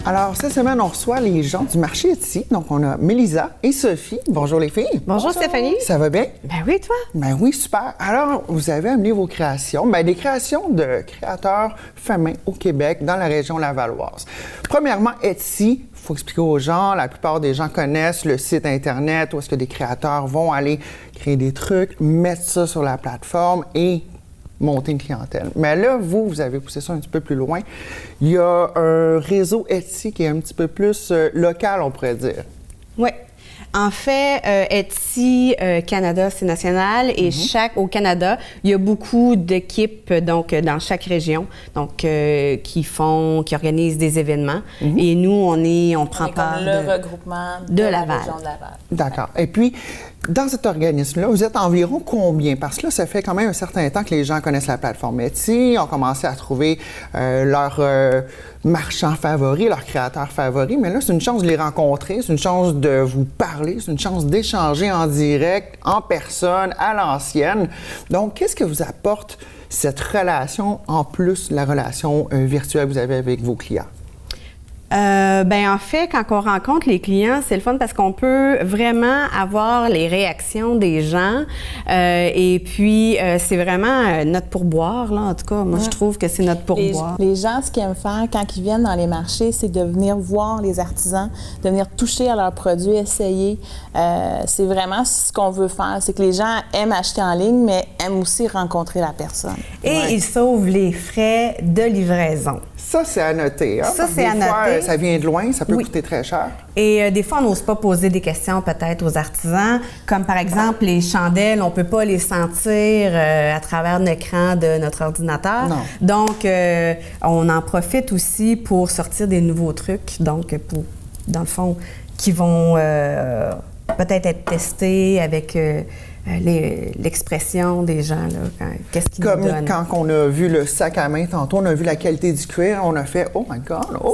Alors, cette semaine, on reçoit les gens du marché Etsy. Donc, on a Mélisa et Sophie. Bonjour les filles. Bonjour Stéphanie. Ça va bien? Ben oui, toi? Ben oui, super. Alors, vous avez amené vos créations, des créations de créateurs femmes au Québec, dans la région lavalloise. Premièrement, Etsy, il faut expliquer aux gens, la plupart des gens connaissent le site Internet où est-ce que des créateurs vont aller créer des trucs, mettre ça sur la plateforme et monter une clientèle. Mais là, vous avez poussé ça un petit peu plus loin. Il y a un réseau Etsy qui est un petit peu plus local, on pourrait dire. Oui. En fait, Etsy Canada, c'est national et au Canada, il y a beaucoup d'équipes donc dans chaque région, donc qui organisent des événements. Et nous, on prend part le regroupement de Laval. La région de Laval. D'accord. Et puis, dans cet organisme-là, vous êtes environ combien? Parce que là, ça fait quand même un certain temps que les gens connaissent la plateforme Etsy, ont commencé à trouver leurs marchands favoris, leurs créateurs favoris. Mais là, c'est une chance de les rencontrer, c'est une chance de vous parler, c'est une chance d'échanger en direct, en personne, à l'ancienne. Donc, qu'est-ce que vous apporte cette relation, en plus de la relation virtuelle que vous avez avec vos clients? En fait, quand on rencontre les clients, c'est le fun parce qu'on peut vraiment avoir les réactions des gens. Et puis, c'est vraiment notre pourboire, là. En tout cas, moi, je trouve que c'est notre pourboire. Les gens, ce qu'ils aiment faire quand ils viennent dans les marchés, c'est de venir voir les artisans, de venir toucher à leurs produits, essayer. C'est vraiment ce qu'on veut faire. C'est que les gens aiment acheter en ligne, mais aiment aussi rencontrer la personne. Et ils sauvent les frais de livraison. Ça, c'est à noter. Hein? Ça, c'est à noter. Ça vient de loin, ça peut coûter très cher. Et des fois, on n'ose pas poser des questions peut-être aux artisans, comme par exemple les chandelles, on ne peut pas les sentir à travers l'écran de notre ordinateur. Non. Donc, on en profite aussi pour sortir des nouveaux trucs, donc dans le fond, qui vont peut-être être testés avec l'expression des gens, là, qu'est-ce qu'ils nous donnent. Comme quand on a vu le sac à main tantôt, on a vu la qualité du cuir, on a fait « Oh my God! Oh! »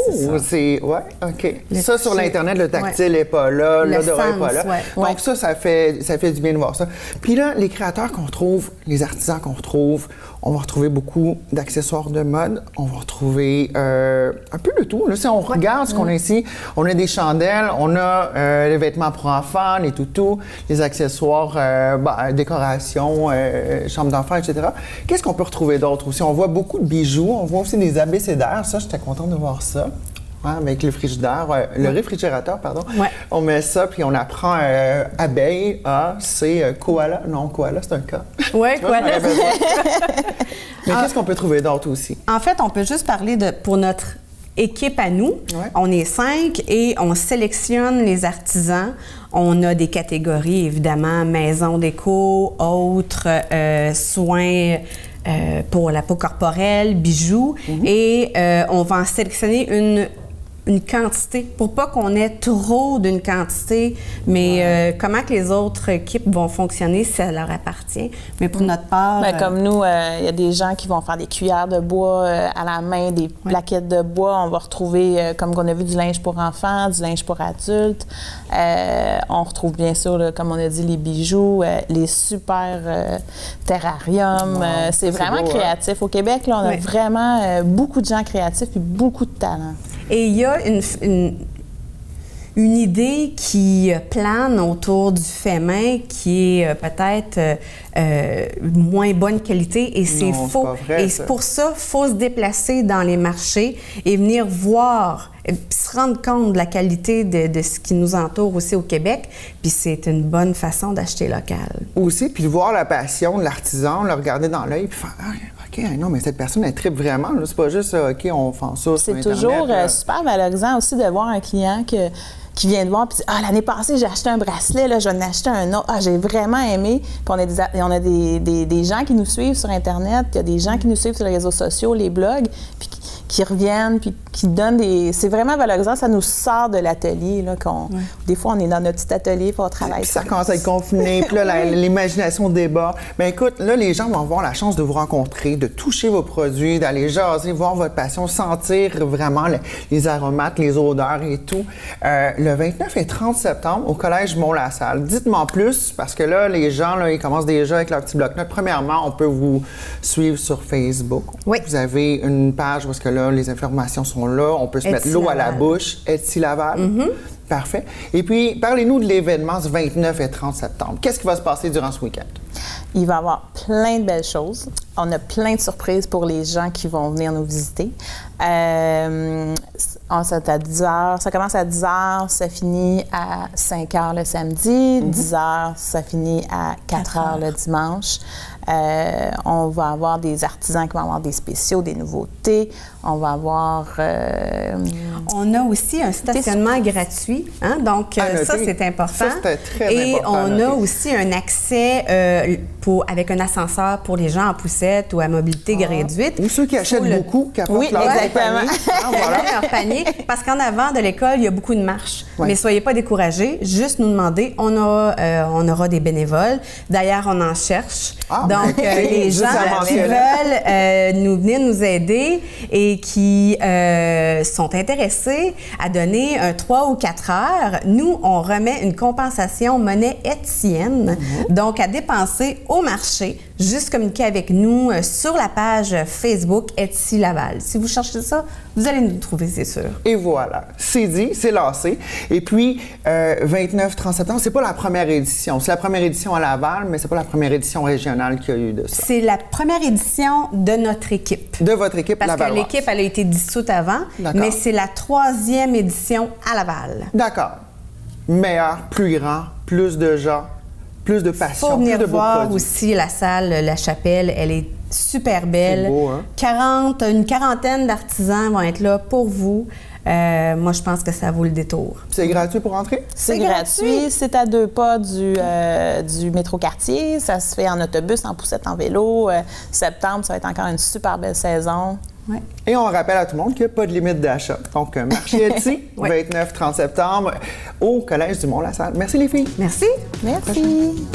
Ouais, OK. Ça, sur l'Internet, le tactile n'est pas là, l'odorat n'est pas là. Ouais. Donc ça fait du bien de voir ça. Puis là, les créateurs qu'on retrouve, les artisans qu'on retrouve, on va retrouver beaucoup d'accessoires de mode, on va retrouver un peu de tout. Là, si on regarde ce qu'on a ici, on a des chandelles, on a les vêtements pour enfants, les toutous, les accessoires, décoration, chambre d'enfants, etc. Qu'est-ce qu'on peut retrouver d'autre aussi? On voit beaucoup de bijoux, on voit aussi des abécédaires. Ça, j'étais contente de voir ça. Ouais, avec le réfrigérateur, pardon. Ouais. On met ça, puis on apprend abeille, c'est koala. Non, koala, c'est un cas. Oui, koala. koala. Mais qu'est-ce qu'on peut trouver d'autre aussi? En fait, on peut juste parler pour notre équipe à nous. Ouais. On est 5 et on sélectionne les artisans. On a des catégories, évidemment, maison déco, autres, soins pour la peau corporelle, bijoux. Et on va en sélectionner une quantité, pour pas qu'on ait trop d'une quantité, mais comment que les autres équipes vont fonctionner, ça leur appartient. Mais pour notre part... Comme nous, il y a des gens qui vont faire des cuillères de bois à la main, des plaquettes de bois. On va retrouver, comme on a vu, du linge pour enfants, du linge pour adultes. On retrouve bien sûr, là, comme on a dit, les bijoux, les super terrariums. C'est vraiment créatif. Au Québec, là, on a vraiment beaucoup de gens créatifs et beaucoup de talent. Et il y a une idée qui plane autour du fait main qui est peut-être moins bonne qualité et c'est faux. Vrai, et c'est pour ça, il faut se déplacer dans les marchés et venir voir, puis se rendre compte de la qualité de ce qui nous entoure aussi au Québec. Puis c'est une bonne façon d'acheter local. Aussi, puis de voir la passion de l'artisan, le regarder dans l'œil, puis faire OK, non, mais cette personne, elle tripe vraiment. Là. C'est pas juste OK, on fait ça sur Internet. C'est toujours super valorisant aussi de voir un client qui vient de voir puis dit l'année passée, j'ai acheté un bracelet, là, je vais en acheter un autre. J'ai vraiment aimé. Puis on a des gens qui nous suivent sur Internet, il y a des gens qui nous suivent sur les réseaux sociaux, les blogs, puis qui reviennent, puis qui donnent des... C'est vraiment valorisant, ça nous sort de l'atelier, là, des fois, on est dans notre petit atelier, puis on travaille. Puis ça commence à être confiné, puis là, l'imagination débat. Bien, écoute, là, les gens vont avoir la chance de vous rencontrer, de toucher vos produits, d'aller jaser, voir votre passion, sentir vraiment les aromates, les odeurs et tout. Le 29 et 30 septembre, au Collège Mont-la-Salle. Dites-moi plus, parce que là, les gens, là, ils commencent déjà avec leur petit bloc-notes. Premièrement, on peut vous suivre sur Facebook. Oui. Vous avez une page où est-ce que là, là, les informations sont là. On peut se mettre Etsy l'eau à la Laval. bouche. Etsy Laval. Parfait. Et puis, parlez-nous de l'événement du 29 et 30 septembre. Qu'est-ce qui va se passer durant ce week-end? Il va y avoir plein de belles choses. On a plein de surprises pour les gens qui vont venir nous visiter. C'est à 10 heures. Ça commence à 10 heures, ça finit à 5 heures le samedi. 10 heures, ça finit à 4 heures le dimanche. On va avoir des artisans qui vont avoir des spéciaux, des nouveautés. On va avoir... On a aussi un stationnement gratuit, hein? Donc À noter. ça, c'est important. Ça, c'était très Et important à on noter. a aussi un accès avec un ascenseur pour les gens en poussette ou à mobilité réduite. Ou ceux qui achètent beaucoup, qui apportent Oui, leur exactement. panier. Ah, voilà. Leur panier, parce qu'en avant de l'école, il y a beaucoup de marches. Ouais. Mais soyez pas découragés, juste nous demander, on aura des bénévoles. D'ailleurs, on en cherche. Ah, Donc, ben, les juste gens à qui mentionner. veulent nous venir nous aider et qui sont intéressés à donner 3 ou 4 heures, nous, on remet une compensation monnaie étienne, donc à dépenser au marché. Juste communiquer avec nous sur la page Facebook Etsy Laval. Si vous cherchez ça, vous allez nous trouver, c'est sûr. Et voilà, c'est dit, c'est lancé. Et puis, 29-30 septembre, c'est pas la première édition. C'est la première édition à Laval, mais c'est pas la première édition régionale qu'il y a eu de ça. C'est la première édition de notre équipe. De votre équipe Parce que lavalloise. l'équipe, elle a été dissoute avant, D'accord. mais c'est la 3e édition à Laval. D'accord. Meilleur, plus grand, plus de gens, plus de Il passion, faut plus venir de beaux voir produits. aussi la salle, la chapelle. Elle est super belle. C'est beau, hein? Une quarantaine d'artisans vont être là pour vous. Moi, je pense que ça vaut le détour. C'est gratuit pour entrer? C'est gratuit. C'est à 2 pas du métro quartier. Ça se fait en autobus, en poussette, en vélo. Septembre, ça va être encore une super belle saison. Ouais. Et on rappelle à tout le monde qu'il n'y a pas de limite d'achat. Donc, marché Etsy, Ouais. 29-30 septembre, au Collège du Mont-la-Salle. Merci les filles. Merci. Merci.